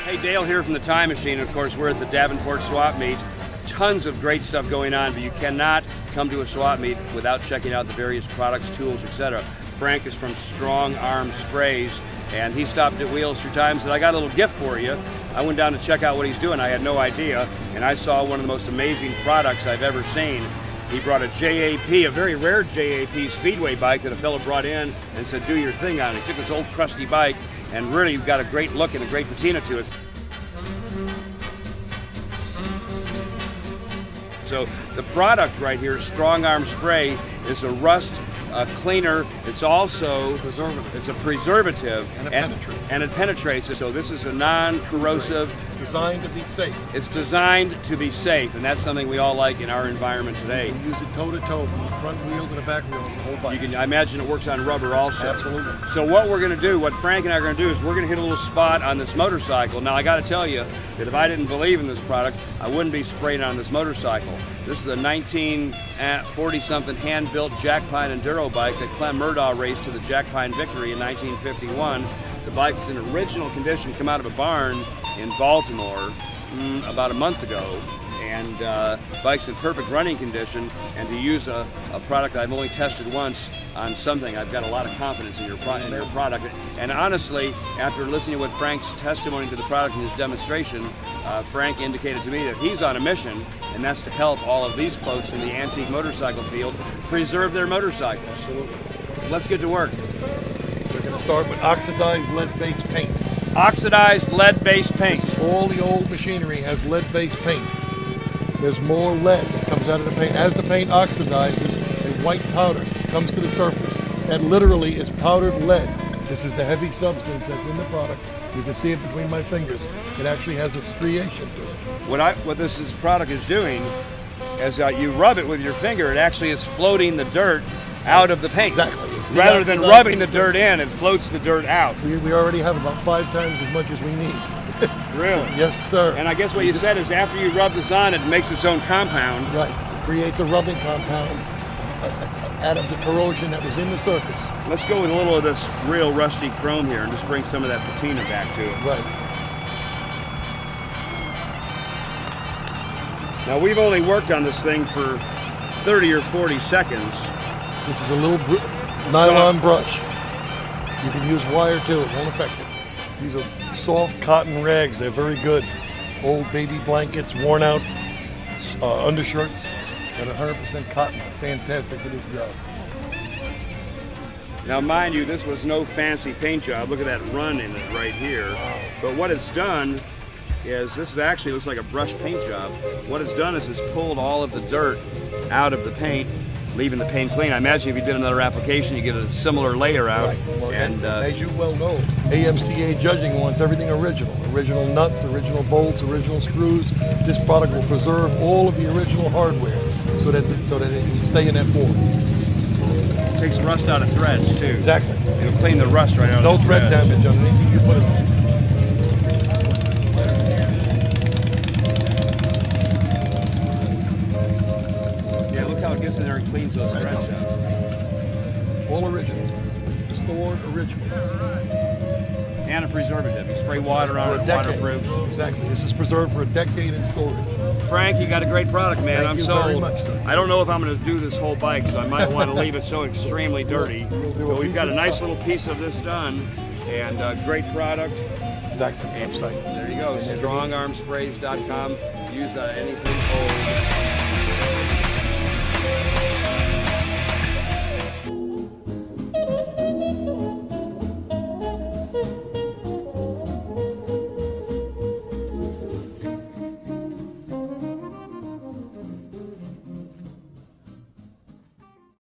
Hey, Dale here from the Time Machine. Of course, we're at the Davenport Swap Meet. Tons of great stuff going on, but you cannot come to a swap meet without checking out the various products, tools, etc. Frank is from Strong Arm Sprays, and he stopped at Wheels 3 times, and I got a little gift for you. I went down to check out what he's doing. I had no idea, and I saw one of the most amazing products I've ever seen. He brought a JAP, a very rare JAP speedway bike that a fellow brought in and said, do your thing on it. He took this old crusty bike and really got a great look and a great patina to it. So the product right here, Strong Arm Spray, is a rust cleaner. It's also it's a preservative and it penetrates. So this is a non-corrosive. Designed to be safe. It's designed to be safe, and that's something we all like in our environment today. You can use it toe to toe, from the front wheel to the back wheel, the whole bike. I imagine it works on rubber also. Absolutely. So what we're going to do, what Frank and I are going to do, is we're going to hit a little spot on this motorcycle. Now I got to tell you that if I didn't believe in this product, I wouldn't be spraying on this motorcycle. This is a 1940-something hand-built Jack Pine Enduro bike that Clem Murdaugh raced to the Jack Pine victory in 1951. The bike is in original condition, come out of a barn in Baltimore about a month ago, and bike's in perfect running condition. And to use a product I've only tested once on something, I've got a lot of confidence in your product. And honestly, after listening to what Frank's testimony to the product in his demonstration, Frank indicated to me that he's on a mission, and that's to help all of these folks in the antique motorcycle field preserve their motorcycles. Absolutely. Let's get to work. We're going to start with oxidized lead-based paint. Oxidized lead-based paint. All the old machinery has lead-based paint. There's more lead that comes out of the paint. As the paint oxidizes, a white powder comes to the surface. That literally is powdered lead. This is the heavy substance that's in the product. You can see it between my fingers. It actually has a striation to it. What this product is doing is you rub it with your finger, it actually is floating the dirt out of the paint. Exactly. Rather than rubbing the dirt in, it floats the dirt out. We already have about 5 times as much as we need. Really? Yes, sir. And I guess what you said is after you rub this on, it makes its own compound. Right. It creates a rubbing compound out of the corrosion that was in the surface. Let's go with a little of this real rusty chrome here and just bring some of that patina back to it. Right. Now we've only worked on this thing for 30 or 40 seconds. This is a little nylon brush. You can use wire too, it won't affect it. These are soft cotton rags, they're very good. Old baby blankets, worn out undershirts, and 100% cotton. Fantastic for this job. Now mind you, this was no fancy paint job. Look at that run in it right here. Wow. But what it's done is, this is actually looks like a brush paint job. What it's done is it's pulled all of the dirt out of the paint, leaving the paint clean. I imagine if you did another application, you get a similar layer out. Right. Well, and as you well know, AMCA judging wants everything original. Original nuts, original bolts, original screws. This product will preserve all of the original hardware so that it can stay in that form. it takes rust out of threads too. Exactly. It'll clean the rust right out No of the thread threads. damage on anything you put in there. It gets in there and cleans those threads out. All original. Stored original. And a preservative. You spray water on For it, a decade. waterproofs. Exactly. This is preserved for a decade in storage. Frank, you got a great product, man. Thank I'm you sold. very much, sir. I don't know if I'm going to do this whole bike, so I might want to leave it so extremely dirty. But we've got a nice little piece of this done, and great product. Exactly. And Website. there you go, strongarmsprays.com. Use anything old.